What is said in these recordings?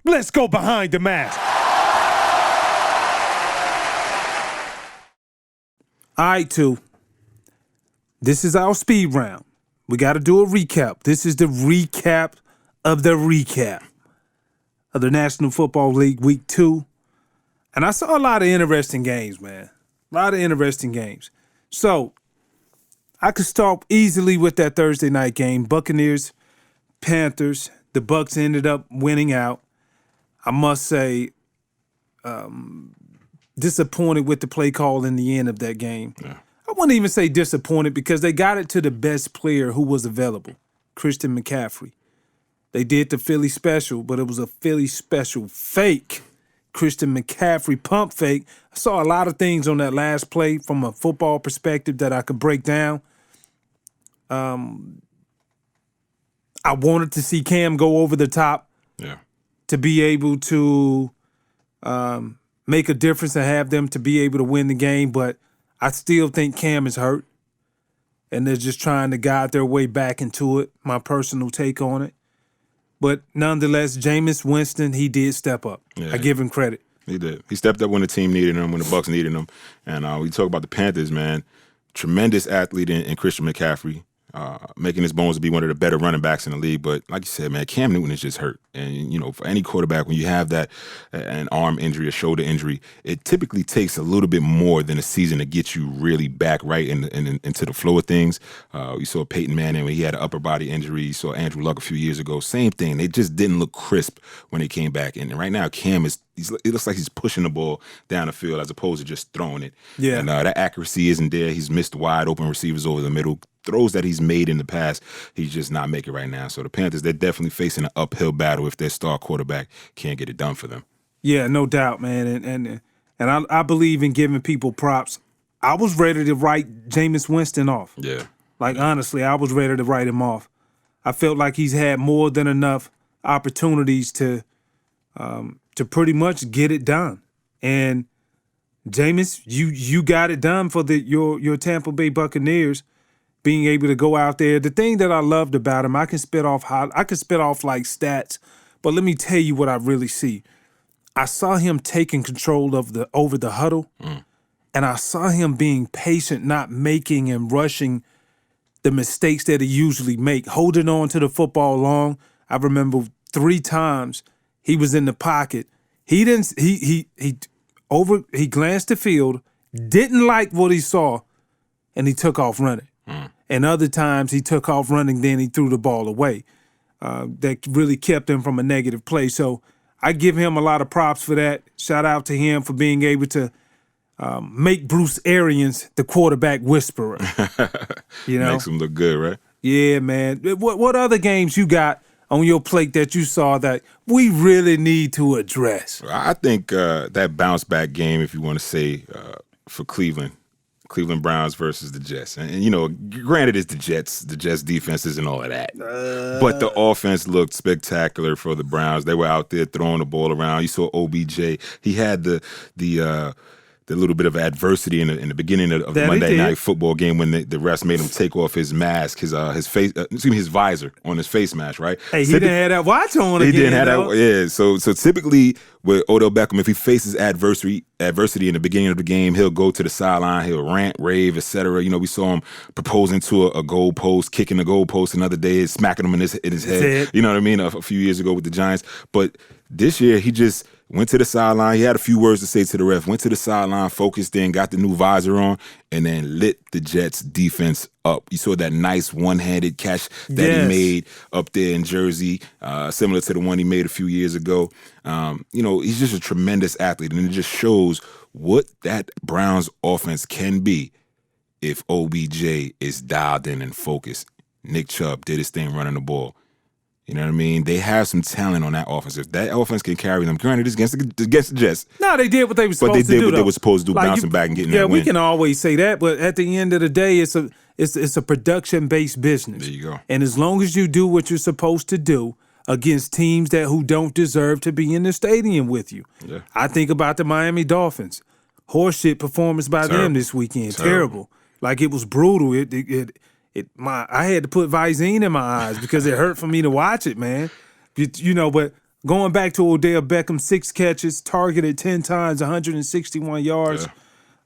Let's go behind the mask. All right, two. This is our speed round. We got to do a recap. This is the recap of the National Football League Week 2. And I saw a lot of interesting games, man. A lot of interesting games. So I could start easily with that Thursday night game. Buccaneers, Panthers. The Bucs ended up winning out. I must say, disappointed with the play call in the end of that game. Yeah. I wouldn't even say disappointed because they got it to the best player who was available, Christian McCaffrey. They did the Philly special, but it was a Philly special fake. Christian McCaffrey pump fake. I saw a lot of things on that last play from a football perspective that I could break down. I wanted to see Cam go over the top to be able to make a difference and have them to be able to win the game, but I still think Cam is hurt, and they're just trying to guide their way back into it, my personal take on it. But nonetheless, Jameis Winston, he did step up. Yeah, I give him credit. He did. He stepped up when the team needed him, when the Bucs needed him. And we talk about the Panthers, man. Tremendous athlete in Christian McCaffrey, making his bones to be one of the better running backs in the league. But like you said, man, Cam Newton is just hurt. And, you know, for any quarterback, when you have that, an arm injury, a shoulder injury, it typically takes a little bit more than a season to get you really back right into the flow of things. You saw Peyton Manning when he had an upper body injury. You saw Andrew Luck a few years ago. Same thing. They just didn't look crisp when they came back. And right now, Cam it looks like he's pushing the ball down the field as opposed to just throwing it. Yeah. And that accuracy isn't there. He's missed wide open receivers over the middle. Throws that he's made in the past, he's just not making right now. So the Panthers, they're definitely facing an uphill battle if their star quarterback can't get it done for them. Yeah, no doubt, man. And I believe in giving people props. I was ready to write Jameis Winston off. Yeah. Honestly, I was ready to write him off. I felt like he's had more than enough opportunities to pretty much get it done. And Jameis, you got it done for your Tampa Bay Buccaneers. Being able to go out there. The thing that I loved about him, I can spit off like stats, but let me tell you what I really see. I saw him taking control of over the huddle, and I saw him being patient, not making and rushing the mistakes that he usually make, holding on to the football long. I remember 3 times he was in the pocket. He glanced the field, didn't like what he saw, and he took off running. And other times he took off running, then he threw the ball away. That really kept him from a negative play. So I give him a lot of props for that. Shout out to him for being able to make Bruce Arians the quarterback whisperer. You know? Makes him look good, right? Yeah, man. What other games you got on your plate that you saw that we really need to address? I think that bounce back game, if you want to say, for Cleveland Browns versus the Jets. And, you know, granted it's the Jets. The Jets defense isn't all of that. But the offense looked spectacular for the Browns. They were out there throwing the ball around. You saw OBJ. He had the little bit of adversity in the beginning of the Monday Night Football game when the refs made him take off his mask, his visor on his face mask, right? Hey, he didn't have that watch on again. He didn't have that. Yeah, so typically with Odell Beckham, if he faces adversity in the beginning of the game, he'll go to the sideline, he'll rant, rave, etc. You know, we saw him proposing to a goal post, kicking the goal post another day, smacking him in his head. You know what I mean? A few years ago with the Giants. But this year, he just went to the sideline. He had a few words to say to the ref. Went to the sideline, focused in, got the new visor on, and then lit the Jets' defense up. You saw that nice one-handed catch that he made up there in Jersey, similar to the one he made a few years ago. You know, he's just a tremendous athlete, and it just shows what that Browns offense can be if OBJ is dialed in and focused. Nick Chubb did his thing running the ball. You know what I mean? They have some talent on that offense. If that offense can carry them, granted, it's against the Jets. No, they did what they were supposed to do. But they did what they were supposed to do, bouncing back and getting that win. Yeah, we can always say that, but at the end of the day, it's a production-based business. There you go. And as long as you do what you're supposed to do against teams who don't deserve to be in the stadium with you. Yeah. I think about the Miami Dolphins. Horseshit performance by them this weekend. Terrible. Like, it was brutal. I had to put Visine in my eyes because it hurt for me to watch it, man. You know, but Going back to Odell Beckham, 6 catches, targeted 10 times, 161 yards.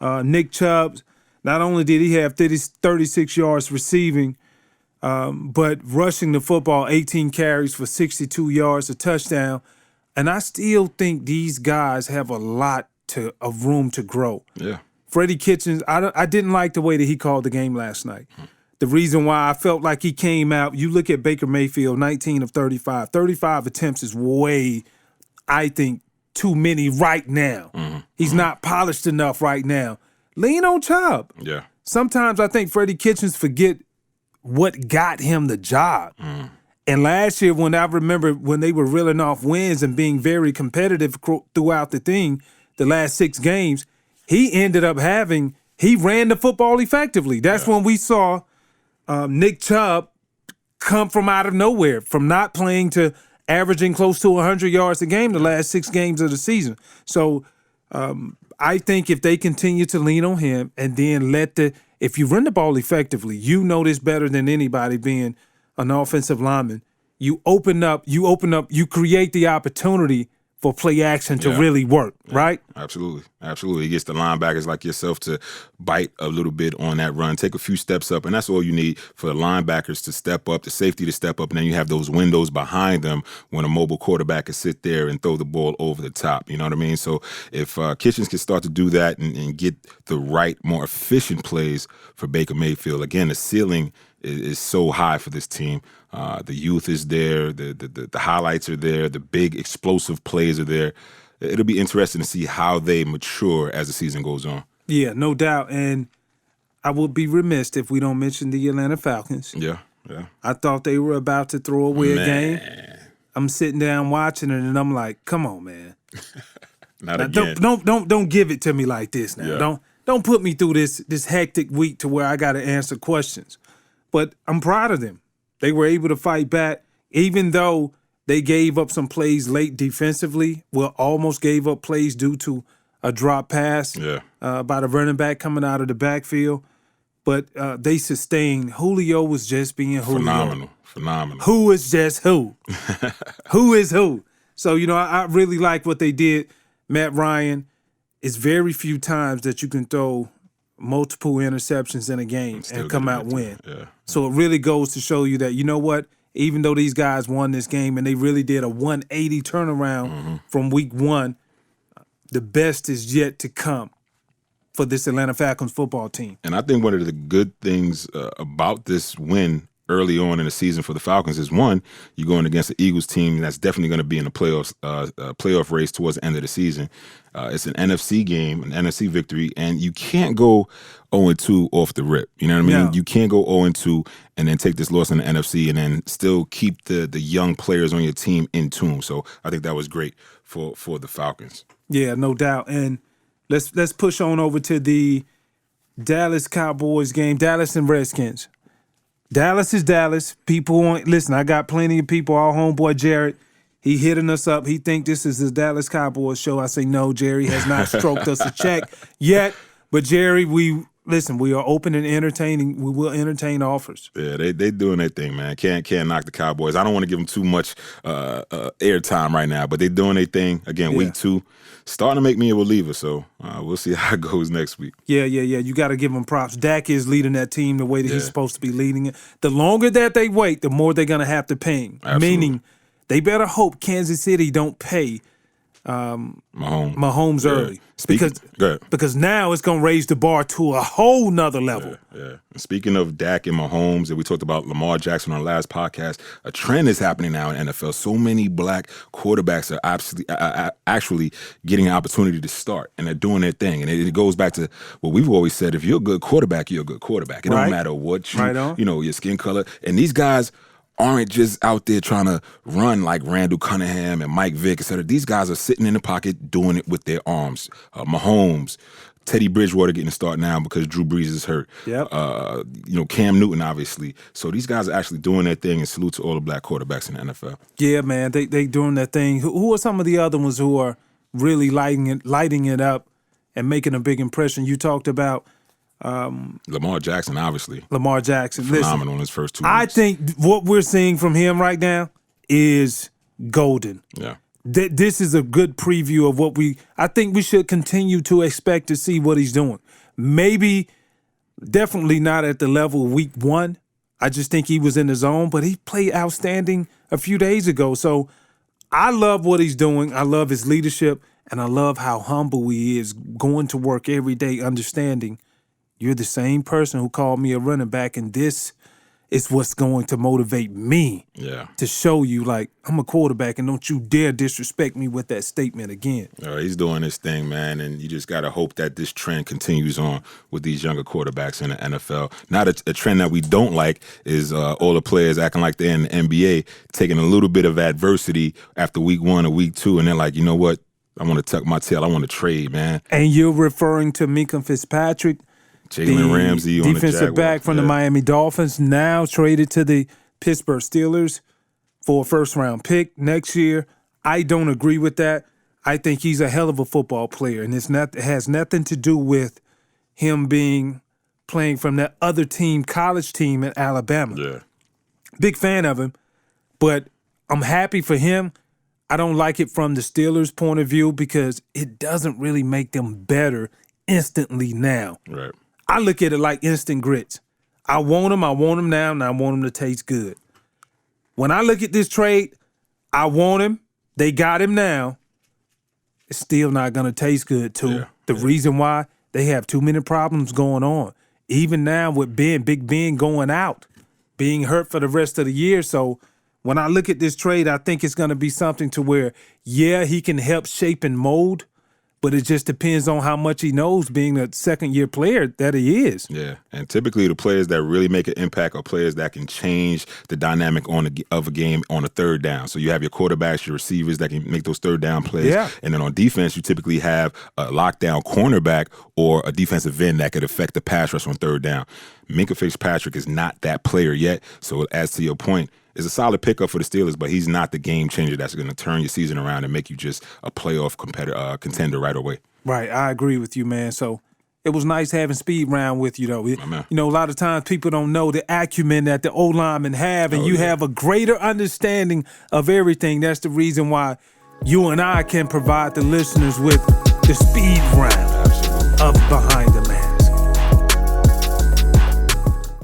Yeah. Nick Chubb, not only did he have 36 yards receiving, but rushing the football, 18 carries for 62 yards, a touchdown. And I still think these guys have a lot of room to grow. Yeah. Freddie Kitchens, I didn't like the way that he called the game last night. The reason why I felt like he came out, you look at Baker Mayfield, 19 of 35. 35 attempts is way, I think, too many right now. He's not polished enough right now. Lean on Chubb. Yeah. Sometimes I think Freddie Kitchens forget what got him the job. And last year, when I remember when they were reeling off wins and being very competitive throughout the last 6 games, he ended up he ran the football effectively. That's when we saw Nick Chubb come from out of nowhere, from not playing to averaging close to 100 yards a game the last 6 games of the season. So I think if they continue to lean on him and then if you run the ball effectively, you know this better than anybody being an offensive lineman. You create the opportunity for play action to really work, right? Absolutely. Absolutely. He gets the linebackers like yourself to bite a little bit on that run, take a few steps up, and that's all you need for the linebackers to step up, the safety to step up, and then you have those windows behind them when a mobile quarterback can sit there and throw the ball over the top. You know what I mean? So if Kitchens can start to do that and get the right, more efficient plays for Baker Mayfield, again, the ceiling is so high for this team. The youth is there. The highlights are there. The big explosive plays are there. It'll be interesting to see how they mature as the season goes on. Yeah, no doubt. And I would be remiss if we don't mention the Atlanta Falcons. Yeah. I thought they were about to throw away a game. I'm sitting down watching it, and I'm like, come on, man. Not now, again. Don't give it to me like this now. Yeah. Don't put me through this hectic week to where I got to answer questions. But I'm proud of them. They were able to fight back, even though they gave up some plays late defensively. Well, almost gave up plays due to a drop pass by the running back coming out of the backfield. But they sustained. Julio was just being Julio. Phenomenal. Who is just who? Who is who? So, I really like what they did. Matt Ryen, it's very few times that you can throw multiple interceptions in a game and come out win. Yeah. So it really goes to show you that, you know what, even though these guys won this game and they really did a 180 turnaround from week 1, the best is yet to come for this Atlanta Falcons football team. And I think one of the good things about this win early on in the season for the Falcons is, one, you're going against the Eagles team that's definitely going to be in the playoff race towards the end of the season. It's an NFC game, an NFC victory, and you can't go 0-2 off the rip. You know what I mean? Yeah. You can't go 0-2 and then take this loss in the NFC and then still keep the young players on your team in tune. So I think that was great for the Falcons. Yeah, no doubt. And let's push on over to the Dallas Cowboys game, Dallas and Redskins. Dallas is Dallas. Listen, I got plenty of people. Our homeboy Jared, he hitting us up. He think this is the Dallas Cowboys show. I say, no, Jerry has not stroked us a check yet. But Jerry, we are open and entertaining. We will entertain offers. Yeah, they doing their thing, man. Can't knock the Cowboys. I don't want to give them too much airtime right now, but they doing their thing. Again, week 2, starting to make me a believer. So we'll see how it goes next week. Yeah. You got to give them props. Dak is leading that team the way that he's supposed to be leading it. The longer that they wait, the more they're going to have to pay. Absolutely. Meaning, they better hope Kansas City don't pay Mahomes early. Because now it's going to raise the bar to a whole nother level. Yeah. Speaking of Dak and Mahomes, and we talked about Lamar Jackson on our last podcast, a trend is happening now in NFL. So many black quarterbacks are actually getting an opportunity to start, and they're doing their thing. And it goes back to what we've always said: if you're a good quarterback, you're a good quarterback. It don't matter what your skin color. And these guys aren't just out there trying to run like Randall Cunningham and Mike Vick, etc. These guys are sitting in the pocket doing it with their arms. Mahomes, Teddy Bridgewater getting a start now because Drew Brees is hurt. Yep. Cam Newton, obviously. So these guys are actually doing their thing, and salute to all the black quarterbacks in the NFL. Yeah, man, they doing their thing. Who are some of the other ones who are really lighting it up and making a big impression? You talked about Lamar Jackson, obviously. Lamar Jackson. Phenomenal in his first 2 weeks. I think what we're seeing from him right now is golden. Yeah. this is a good preview of what I think we should continue to expect to see what he's doing. Maybe, definitely not at the level of week 1. I just think he was in the zone, but he played outstanding a few days ago. So I love what he's doing. I love his leadership, and I love how humble he is, going to work every day, understanding you're the same person who called me a running back, and this is what's going to motivate me to show you, like, I'm a quarterback, and don't you dare disrespect me with that statement again. He's doing his thing, man, and you just got to hope that this trend continues on with these younger quarterbacks in the NFL. Not a trend that we don't like is all the players acting like they're in the NBA, taking a little bit of adversity after week 1 or week 2, and they're like, you know what? I want to tuck my tail. I want to trade, man. And you're referring to Minka Fitzpatrick, Jalen Ramsey, on defensive back from the Miami Dolphins, now traded to the Pittsburgh Steelers for a first-round pick next year. I don't agree with that. I think he's a hell of a football player, and it has nothing to do with him playing from that other team, college team in Alabama. Yeah. Big fan of him, but I'm happy for him. I don't like it from the Steelers' point of view because it doesn't really make them better instantly now. Right. I look at it like instant grits. I want him now, and I want him to taste good. When I look at this trade, I want him. They got him now. It's still not going to taste good, too. Yeah. The reason why, they have too many problems going on. Even now with Big Ben going out, being hurt for the rest of the year. So when I look at this trade, I think it's going to be something to where, he can help shape and mold, but it just depends on how much he knows, being a second-year player that he is. Yeah, and typically the players that really make an impact are players that can change the dynamic of a game on a third down. So you have your quarterbacks, your receivers that can make those third down plays. Yeah. And then on defense, you typically have a lockdown cornerback or a defensive end that could affect the pass rush on third down. Minka Fitzpatrick is not that player yet. So as to your point, it's a solid pickup for the Steelers, but he's not the game changer that's going to turn your season around and make you just a playoff contender right away. Right, I agree with you, man. So it was nice having Speed Round with you, though. You know, a lot of times people don't know the acumen that the O-linemen have, and you have a greater understanding of everything. That's the reason why you and I can provide the listeners with the Speed Round of Behind the